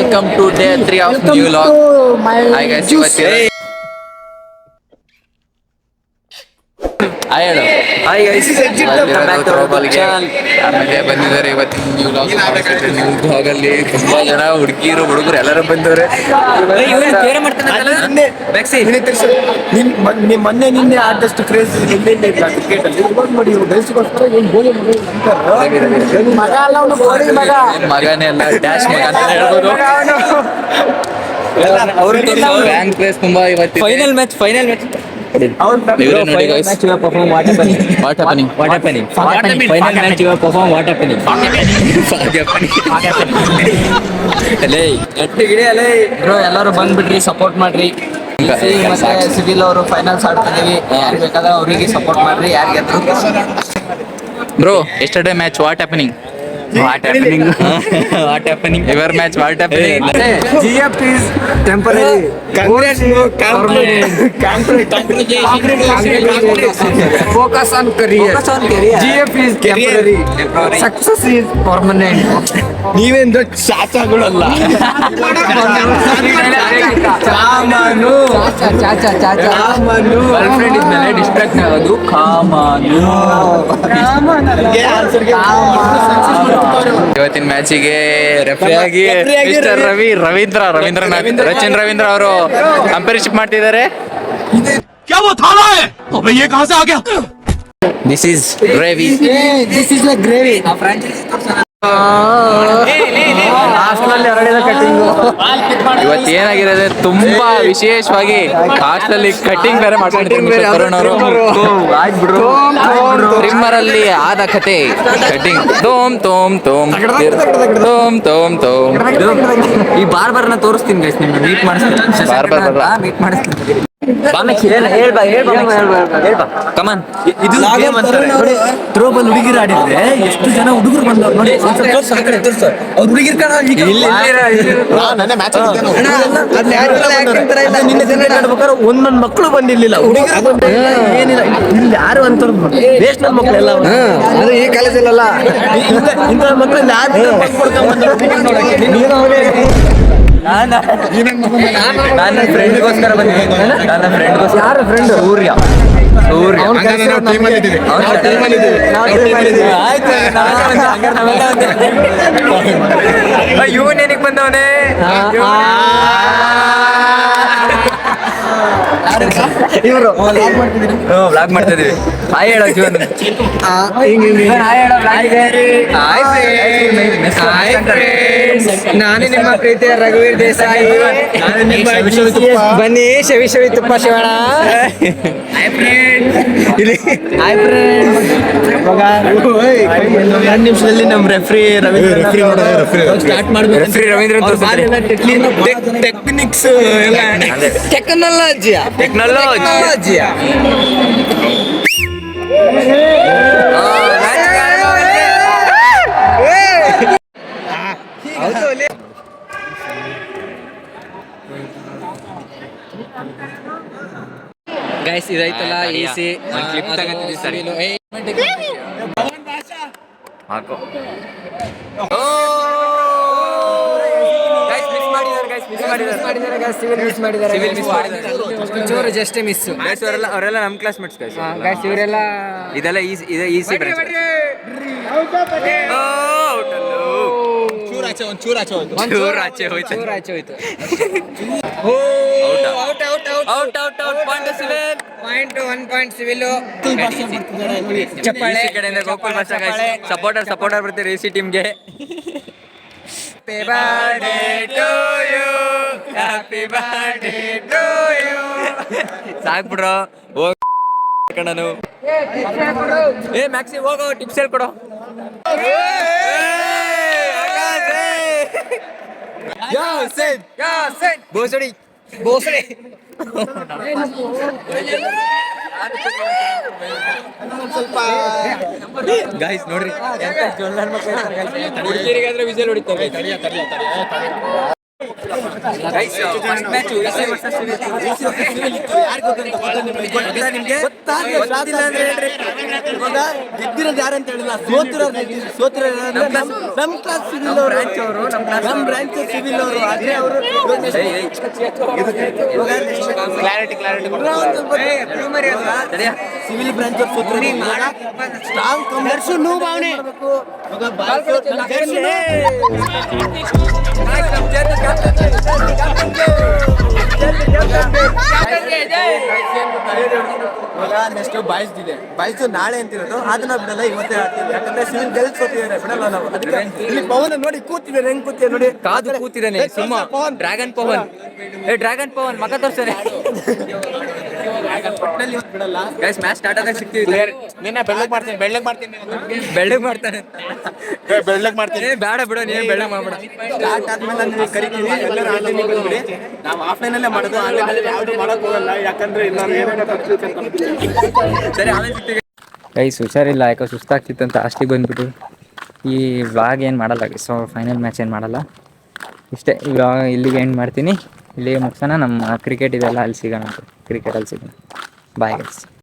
Welcome to day 3 of new vlog. Hi guys, ಇವತ್ತಿನ hi ಹೇಳು. Hi guys, ಆಮೇಲೆ ಬಂದಿದ್ದಾರೆ ಇವತ್ತಿನ ನ್ಯೂ ವ್ಲಾಗ್. ನ್ಯೂ ವ್ಲಾಗಲ್ಲಿ ತುಂಬಾ ಜನ ಹುಡುಗಿರು ಹುಡುಗರು ಎಲ್ಲರೂ ಬಂದವ್ರೆ. ಮೊನ್ನೆ ನಿನ್ನೆ ಆದಷ್ಟು ಕ್ರೇಜ್ ನಿನ್ನೆ ಇಲ್ಲ ಕ್ರಿಕೆಟ್ ಅಲ್ಲಿ. ಇವಾಗ ನೋಡಿ ಬೆಳೆಸಿಗೋಸ್ಕರ ಏನು ಗೋಲಿ ಮಗ ಅಲ್ಲ, ಅವನು ಗೋಲಿ ಮಗ, ಮಗನೇ ಅಲ್ಲ, ಡ್ಯಾಶ್ ಮಗ ಅಂತ ಹೇಳ್ಬೋದು. ಬ್ಯಾಂಕ್ ಪ್ಲೇಸ್ ತುಂಬಾ ಇವತ್ತು ಫೈನಲ್ ಮ್ಯಾಚ್ ಇವರೇ ನೋಡಿ guys. What happening? Final match you have performed. What happening? ಅಲೇ ಬ್ರೋ, ಎಲ್ಲರೂ ಬಂದ್ಬಿಡ್ರಿ, ಸಪೋರ್ಟ್ ಮಾಡ್ರಿ. ಮತ್ತೆ ಸಿವಿಲ್ ಅವರು ಫೈನಲ್ಸ್ ಆಡ್ತಿದೀವಿ, ಯಾರು ಬೇಕಾದ್ರೆ ಅವರಿಗೆ ಸಪೋರ್ಟ್ ಮಾಡ್ರಿ. ಯಾರು ಗೆದ್ರು bro, yesterday match what happening? What happening? Your match what happening? GF is temporary. Congrats, Focus on career. GF is temporary. Success is permanent. ನೀವೇಂದ್ರ ಚಾಚಾಗಳಲ್ಲ. ಕಾಮನು ಗರ್ಲ್ಫ್ರೆಂಡ್ ಇದ್ಮೇಲೆ ಡಿಸ್ಟ್ರಾಕ್ಟ್ ಆಗೋದು ಕಾಮನು. ಇವತ್ತಿನ ಮ್ಯಾಚಿಗೆ ರೆಫ್ರಿ ಆಗಿ ಮಿಸ್ಟರ್ ರವೀಂದ್ರನಾಥ್ ರವೀಂದ್ರ ಅವರು ಕಂಪೇರ್ಶಿಪ್ ಮಾಡ್ತಿದ್ದಾರೆ. This is gravy. ಇವತ್ತು ಏನಾಗಿರೋದು ತುಂಬಾ ವಿಶೇಷವಾಗಿ ಹಾಸ್ಟೆಲ್ ಕಟ್ಟಿಂಗ್ ಬೇರೆ ಮಾಡ್ಕೊಂಡಿದ್ದಾರೆ ಕರುಣ್ ಅವರು. ಟ್ರಿಮ್ಮರ್ ಅಲ್ಲಿ ಆದ ಕತೆ ಕಟ್ಟಿಂಗ್. ಈ ಬಾರ್ಬರ್ನ ತೋರಿಸ್ತೀನಿ ಗೈಸ್, ನಿಮ್ಗೆ ಮೀಟ್ ಮಾಡಿಸ್ತೀನಿ. ಕಮಾನ್, ಇದು ಥ್ರೋಬಾಲ್ ಹುಡುಗಿರು ಆಡಿದ್ರೆ ಎಷ್ಟು ಜನ ಹುಡುಗರು ಬಂದವ್ರು ನೋಡಿ. ಅವ್ರು ಹುಡುಗಿರ್ ಒಂದೊಂದು ಮಕ್ಕಳು ಬಂದಿರ್ಲಿಲ್ಲ, ಏನಿಲ್ಲ, ಇಲ್ಲಿ ಯಾರು ಅಂತ ವೇಸ್ಟ್ ನನ್ನ ಮಕ್ಕಳೆಲ್ಲ. ಅದು ಈ ಕಾಲೇಜಲ್ಲ, ಇಂಥ ಮಕ್ಕಳಲ್ಲಿ ಯಾರು ನನ್ನ ಫ್ರೆಂಡ್ಗೋಸ್ಕರ ಬಂದಿದ್ದೀನಿ. ನನ್ನ ಫ್ರೆಂಡ್ಗೋಸ್ಕರ. ಯಾರು ಫ್ರೆಂಡ್? ಸೂರ್ಯ. ಇವನೇನಿಗೆ ಬಂದವನೇ. ಇವರು ವ್ಲಾಗ್ ಮಾಡ್ತಾ ಇದೀವಿ. ಹಾಯ್ ಹೇಳೋ ಜೀವನ್. ನಾನು ನಿಮ್ಮ ಪ್ರೀತಿಯ ರಘುವೀರ್ ದೇಸಾಯಿ. ಬನ್ನಿ ಶವಿ ತುಪ್ಪ ಶಿವಣ. ಎರಡು ನಿಮಿಷದಲ್ಲಿ ನಮ್ಮ ರೆಫ್ರಿ ಸ್ಟಾರ್ಟ್ ಮಾಡ್ಬೇಕು. ರೆಫ್ರಿ ರವೀಂದ್ರ ಟೆಕ್ನಿಕ್ಸ್ ಎಲ್ಲ ಟೆಕ್ನಾಲಜಿಯಾ ಗೈಸ್, ಇದೈತಲ್ಲ AC ಚೂರು ಜಸ್ಟ್ ಮಿಸ್. ಅವರೆಲ್ಲ ನಮ್ಮ ಕ್ಲಾಸ್ಮೇಟ್ಸ್ ಗೈಸ್. ಇವರೆಲ್ಲ ಇದೆಲ್ಲ ಈಸಿ ಬ್ರಾಂಚ್. ಚೂರಾಚೆ ಹೋಯ್ತು. Point civil. ಚಪ್ಪಾಳೆ ಕಡೆಯಿಂದ ಗೋಕುಲ್ ಭಾಷಾ ಸಪೋರ್ಟರ್ ಬರ್ತಾರೆ AC ಟೀಮ್ಗೆ. Happy birthday to you, happy birthday to you. ಸಾಕ್ ಬಿಡ್ರೋ, ಹೋಗು ಏ ಮ್ಯಾಕ್ಸಿ, ಹೋಗೋ ಟಿಪ್ಸ್ ಹೇಳ್ಕೊಡೋ. ಬೋಸಡಿ ಸ್ವಲ್ಪ ಗೈಸ್ ನೋಡ್ರಿ, ಹುಡುಗಿರಿಗಾದ್ರೆ ವಿಜಲ್ ಹೊಡಿತಾರೆ. ಇವಾಗ ಗೆದ್ದಿರೋದು ಯಾರು ಅಂತ ಹೇಳಿಲ್ಲ, ಸೋತಿರೋದು ನಮ್ ಕ್ಲಾಸ್ ಸಿವಿಲ್ ಅವರು, ನಮ್ ಬ್ರಾಂಚ್ ಸಿವಿಲ್ ಅವರು, ಅಜಯ್ ಅವರು. ಸಿವಿಲ್ ಬ್ರಾಂಚ್ ಅವ್ರು ಸೋತಿರೋದು. ಸ್ಟ್ರಾಂಗ್ ಕಮರ್ಷಿಯಲ್ ಭಾವನೆ ನೆಕ್ಸ್ಟ್ ಬಾಯ್ಸ್ದಿದೆ. ಬಾಯ್ಸ್ ನಾಳೆ ಅಂತಿರೋದು, ಅದನ್ನ ಬಿಡಲ್ಲ, ಇವತ್ತೇ ಆಡ್ತೀವಿ. ಯಾಕಂದ್ರೆ ಸಿವಿಲ್ ಗೆಲ್ಸ್ ಸೋತಿದ್ದಾರೆ, ಬಿಡಲ್ಲ ನಾವು. ಅದಕ್ಕೆ ಇಲ್ಲಿ ಪವನ್ ನೋಡಿ ಕೂತಿದ್ದಾರೆ, ಹೆಂಗ್ ಕೂತಿದ್ದಾರೆ ನೋಡಿ, ಕಾದು ಕೂತಿದ್ದಾನೆ ಸಿಂಹ. ಡ್ರ್ಯಾಗನ್ ಪವನ್, ಡ್ರ್ಯಾಗನ್ ಪವನ್ ಮಗ ತೋರ್ಸಾನೆ. ಬಿಡಲ್ಲ ಗೈಸ್ ಮ್ಯಾಚ್ ಸ್ಟಾರ್ಟ್ ಆದಾಗ ಸಿಗ್ತೀವಿ. ನಿನ್ನೆ ಬೆಳ್ಳಗ್ ಮಾಡ್ತೀನಿ ಬೆಳ್ಳಗ್ ಮಾಡ್ತಾನೆ, ಬೆಳ್ಳಗ್ ಮಾಡ್ತೀನಿ. ಬೇಡ ಬಿಡು, ನೀನು ಬೆಳ್ಳಗ್ ಮಾಡ್ಬೇಡ. ಸ್ಟಾರ್ಟ್ ಆದ್ಮೇಲೆ ನಾನು ಕರಿತೀನಿ, ಎಲ್ಲರೂ ಆನ್ಲೈನ್ ಬಂದ್ಬಿಡಿ. ನಾವು ಆಫ್ಲೈನ್ ಅಲ್ಲೇ ಮಾಡೋದು, ಆನ್ಲೈನ್ ಅಲ್ಲಿ ಯಾವ್ದು ಮಾಡಕ್ ಹೋಗಲ್ಲ. ಯಾಕಂದ್ರೆ ಸರಿ ಆಮೇಲೆ ಸಿಗ್ತೀವಿ. ಗೈಸ್ ಹುಷಾರಿಲ್ಲ, ಯಾಕೋ ಸುಸ್ತಾಗ್ತಿತ್ತು ಅಂತ ಹಾಸ್ಟಿಗೆ ಬಂದ್ಬಿಟ್ಟು ಈ ವ್ಲಾಗ್ ಏನು ಮಾಡಲ್ಲ. ಸೊ ಫೈನಲ್ ಮ್ಯಾಚ್ ಏನು ಮಾಡಲ್ಲ, ಇಷ್ಟೇ. ಈ ವ್ಲಾಗ್ ಇಲ್ಲಿಗೆ ಎಂಡ್ ಮಾಡ್ತೀನಿ. ಇಲ್ಲಿಗೆ ಮುಗಿಸೋಣ. ನಮ್ಮ ಕ್ರಿಕೆಟ್ ಇದೆಲ್ಲ ಅಲ್ಲಿ ಸಿಗೋಣ, ಕ್ರಿಕೆಟಲ್ಲಿ ಸಿಗೋಣ. Bye guys.